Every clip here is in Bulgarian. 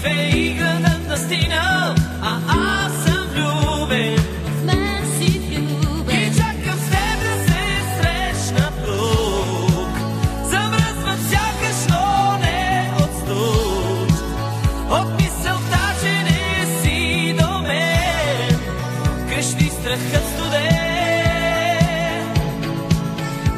Любов е играта на стина, а аз съм влюбен. В мен си влюбен. И чакам с теб да се срещна тук. Замръзва сякаш, но не от студ. От мисълта, че не си до мен, крещи страхът студен.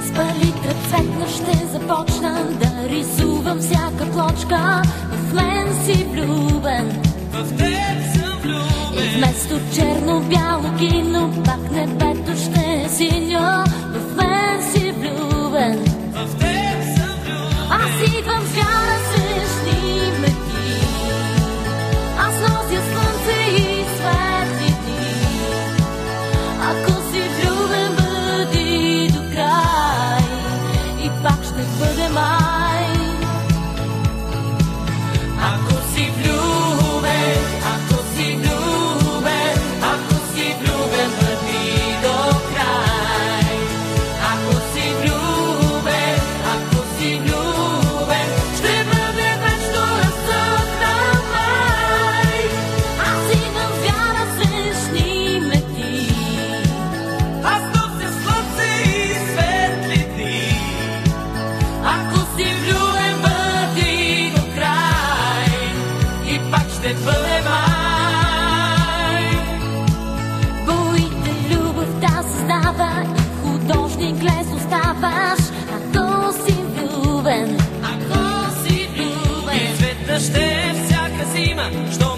С палитра цветна ще започна да рисувам всяка плочка. В мен си влюбен. В теб съм влюбен. И вместо черно-бяло кино, пак небето ще е синьо. В мен си влюбен. В теб съм влюбен. Аз идвам с вяра срещни мети. Аз нося слънце и светли дни. Ако си влюбен, бъди до край и пак ще бъде май. Ако си влюбен, ако си влюбен, ако си влюбен, бъди до край. Ако си влюбен, ако си влюбен, ще бъде вечно разсъд на май. Аз имам вяра срещни мети. Аз нося слънце и светли дни. Ако си влюбен, бъди до край и пак ще бъде май. Боите любовта създава и художник лес оставаш. Ако си влюбен, ако си влюбен. И цветна ще е всяка зима, що